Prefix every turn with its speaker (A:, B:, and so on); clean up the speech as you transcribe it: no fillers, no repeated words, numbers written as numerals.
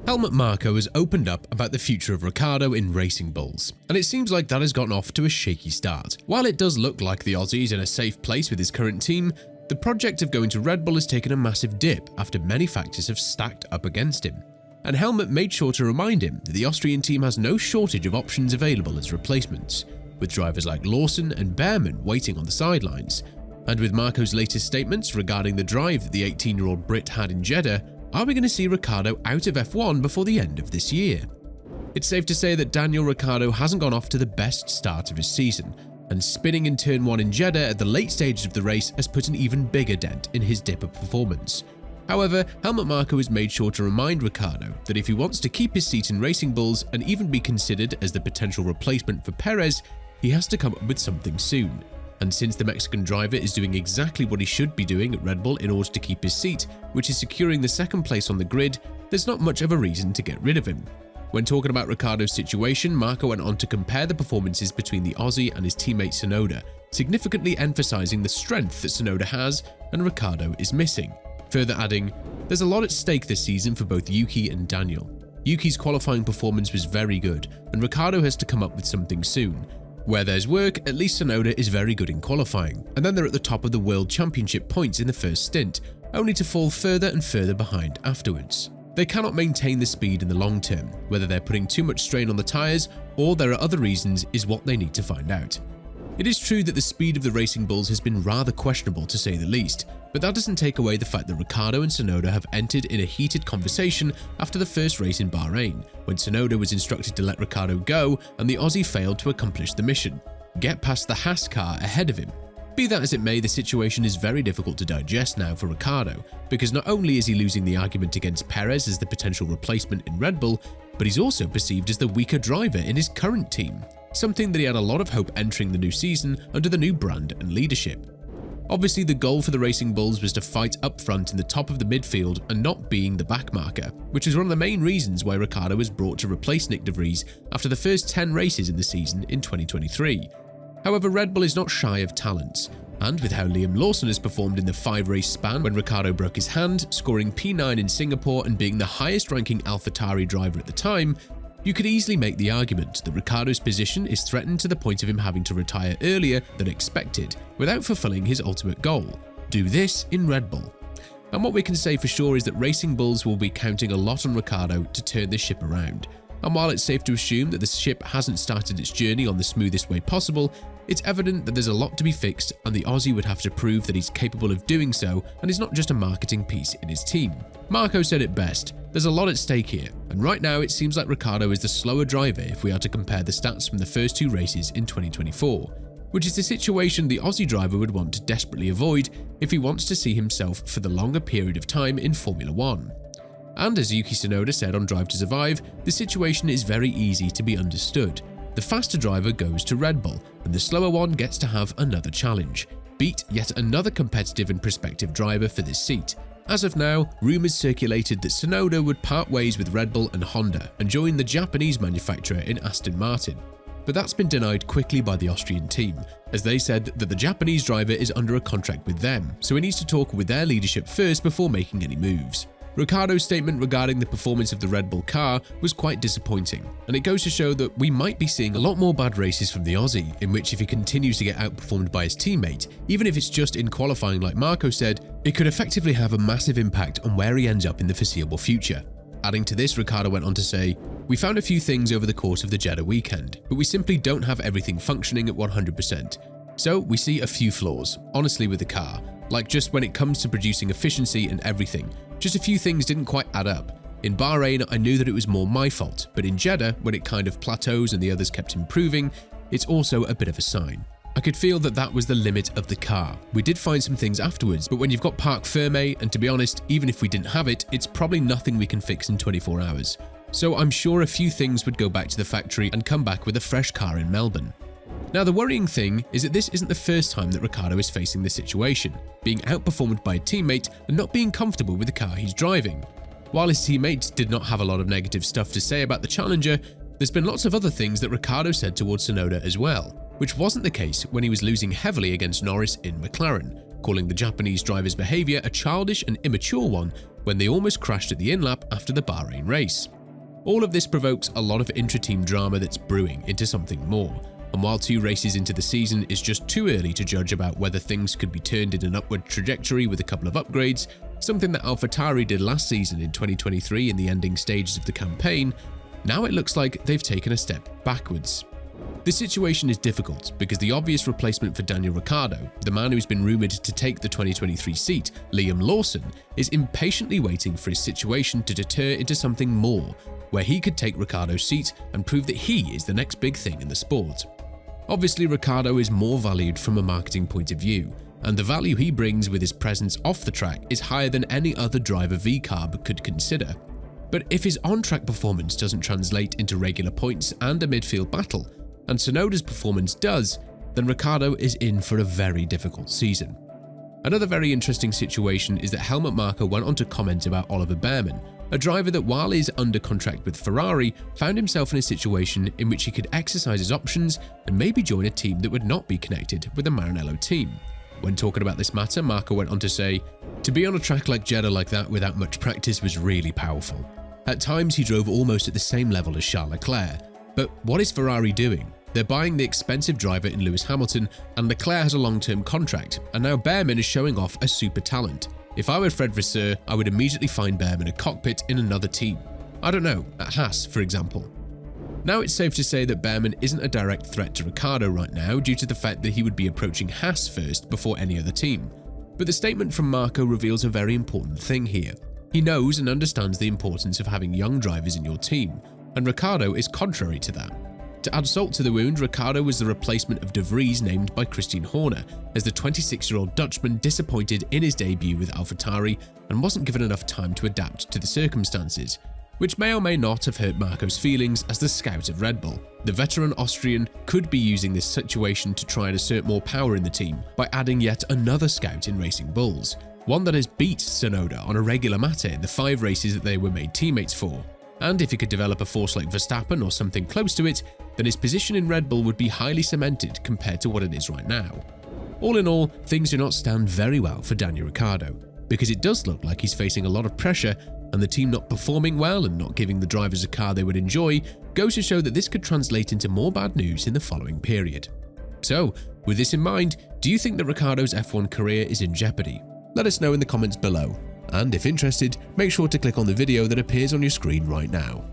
A: Helmut Marko has opened up about the future of Ricciardo in Racing Bulls, and it seems like that has gotten off to a shaky start. While it does look like the Aussie is in a safe place with his current team, the project of going to Red Bull has taken a massive dip after many factors have stacked up against him. And Helmut made sure to remind him that the Austrian team has no shortage of options available as replacements, with drivers like Lawson and Bearman waiting on the sidelines. And with Marko's latest statements regarding the drive that the 18-year-old Brit had in Jeddah, are we going to see Ricciardo out of F1 before the end of this year? It's safe to say that Daniel Ricciardo hasn't gone off to the best start of his season, and spinning in turn 1 in Jeddah at the late stages of the race has put an even bigger dent in his dip of performance. However, Helmut Marko has made sure to remind Ricciardo that if he wants to keep his seat in Racing Bulls and even be considered as the potential replacement for Perez, he has to come up with something soon. And since the Mexican driver is doing exactly what he should be doing at Red Bull in order to keep his seat, which is securing the second place on the grid, there's not much of a reason to get rid of him. When talking about Ricciardo's situation, Marko went on to compare the performances between the Aussie and his teammate Tsunoda, significantly emphasizing the strength that Tsunoda has and Ricciardo is missing. Further adding, there's a lot at stake this season for both Yuki and Daniel. Yuki's qualifying performance was very good, and Ricciardo has to come up with something soon. Where there's work, at least Tsunoda is very good in qualifying, and then they're at the top of the World Championship points in the first stint, only to fall further and further behind afterwards. They cannot maintain the speed in the long term, whether they're putting too much strain on the tyres or there are other reasons is what they need to find out. It is true that the speed of the Racing Bulls has been rather questionable to say the least, but that doesn't take away the fact that Ricciardo and Tsunoda have entered in a heated conversation after the first race in Bahrain, when Tsunoda was instructed to let Ricciardo go and the Aussie failed to accomplish the mission: get past the Haas car ahead of him. Be that as it may, the situation is very difficult to digest now for Ricciardo, because not only is he losing the argument against Perez as the potential replacement in Red Bull, but he's also perceived as the weaker driver in his current team, something that he had a lot of hope entering the new season under the new brand and leadership. Obviously, the goal for the Racing Bulls was to fight up front in the top of the midfield and not being the backmarker, which is one of the main reasons why Ricciardo was brought to replace Nick de Vries after the first 10 races in the season in 2023. However, Red Bull is not shy of talents, and with how Liam Lawson has performed in the 5-race span when Ricciardo broke his hand, scoring P9 in Singapore and being the highest-ranking AlphaTauri driver at the time, you could easily make the argument that Ricciardo's position is threatened to the point of him having to retire earlier than expected without fulfilling his ultimate goal: do this in Red Bull. And what we can say for sure is that Racing Bulls will be counting a lot on Ricciardo to turn this ship around. And while it's safe to assume that the ship hasn't started its journey on the smoothest way possible, it's evident that there's a lot to be fixed, and the Aussie would have to prove that he's capable of doing so and is not just a marketing piece in his team. Marko said it best: there's a lot at stake here, and right now it seems like Ricciardo is the slower driver if we are to compare the stats from the first 2 races in 2024, which is the situation the Aussie driver would want to desperately avoid if he wants to see himself for the longer period of time in Formula 1. And as Yuki Tsunoda said on Drive to Survive, the situation is very easy to be understood. The faster driver goes to Red Bull, and the slower one gets to have another challenge: beat yet another competitive and prospective driver for this seat. As of now, rumours circulated that Tsunoda would part ways with Red Bull and Honda and join the Japanese manufacturer in Aston Martin. But that's been denied quickly by the Austrian team, as they said that the Japanese driver is under a contract with them, so he needs to talk with their leadership first before making any moves. Ricciardo's statement regarding the performance of the Red Bull car was quite disappointing, and it goes to show that we might be seeing a lot more bad races from the Aussie, in which if he continues to get outperformed by his teammate, even if it's just in qualifying like Marko said, it could effectively have a massive impact on where he ends up in the foreseeable future. Adding to this, Ricciardo went on to say, "We found a few things over the course of the Jeddah weekend, but we simply don't have everything functioning at 100%. So we see a few flaws, honestly, with the car, like just when it comes to producing efficiency and everything. Just a few things didn't quite add up. In Bahrain, I knew that it was more my fault, but in Jeddah, when it kind of plateaus and the others kept improving, it's also a bit of a sign. I could feel that that was the limit of the car. We did find some things afterwards, but when you've got parc fermé, and to be honest, even if we didn't have it, it's probably nothing we can fix in 24 hours. So I'm sure a few things would go back to the factory and come back with a fresh car in Melbourne." Now, the worrying thing is that this isn't the first time that Ricciardo is facing this situation, being outperformed by a teammate and not being comfortable with the car he's driving. While his teammates did not have a lot of negative stuff to say about the challenger, there's been lots of other things that Ricciardo said towards Tsunoda as well, which wasn't the case when he was losing heavily against Norris in McLaren, calling the Japanese driver's behaviour a childish and immature one when they almost crashed at the in-lap after the Bahrain race. All of this provokes a lot of intra-team drama that's brewing into something more, and while 2 races into the season is just too early to judge about whether things could be turned in an upward trajectory with a couple of upgrades, something that AlphaTauri did last season in 2023 in the ending stages of the campaign, now it looks like they've taken a step backwards. The situation is difficult because the obvious replacement for Daniel Ricciardo, the man who's been rumoured to take the 2023 seat, Liam Lawson, is impatiently waiting for his situation to deter into something more, where he could take Ricciardo's seat and prove that he is the next big thing in the sport. Obviously, Ricciardo is more valued from a marketing point of view, and the value he brings with his presence off the track is higher than any other driver VCarb could consider. But if his on-track performance doesn't translate into regular points and a midfield battle, and Tsunoda's performance does, then Ricciardo is in for a very difficult season. Another very interesting situation is that Helmut Marko went on to comment about Oliver Bearman, a driver that while is under contract with Ferrari, found himself in a situation in which he could exercise his options and maybe join a team that would not be connected with the Maranello team. When talking about this matter, Marko went on to say, "To be on a track like Jeddah like that without much practice was really powerful. At times he drove almost at the same level as Charles Leclerc. But what is Ferrari doing? They're buying the expensive driver in Lewis Hamilton, and Leclerc has a long-term contract, and now Bearman is showing off a super talent. If I were Fred Vasseur, I would immediately find Bearman a cockpit in another team. I don't know, at Haas, for example." Now it's safe to say that Bearman isn't a direct threat to Ricciardo right now due to the fact that he would be approaching Haas first before any other team. But the statement from Marko reveals a very important thing here. He knows and understands the importance of having young drivers in your team, and Ricciardo is contrary to that. To add salt to the wound, Ricciardo was the replacement of De Vries named by Christian Horner, as the 26-year-old Dutchman disappointed in his debut with AlphaTauri and wasn't given enough time to adapt to the circumstances, which may or may not have hurt Marko's feelings as the scout of Red Bull. The veteran Austrian could be using this situation to try and assert more power in the team by adding yet another scout in Racing Bulls, one that has beat Tsunoda on a regular matter in the 5 races that they were made teammates for. And if he could develop a force like Verstappen or something close to it, then his position in Red Bull would be highly cemented compared to what it is right now. All in all, things do not stand very well for Daniel Ricciardo, because it does look like he's facing a lot of pressure, and the team not performing well and not giving the drivers a car they would enjoy goes to show that this could translate into more bad news in the following period. So, with this in mind, do you think that Ricciardo's F1 career is in jeopardy? Let us know in the comments below. And if interested, make sure to click on the video that appears on your screen right now.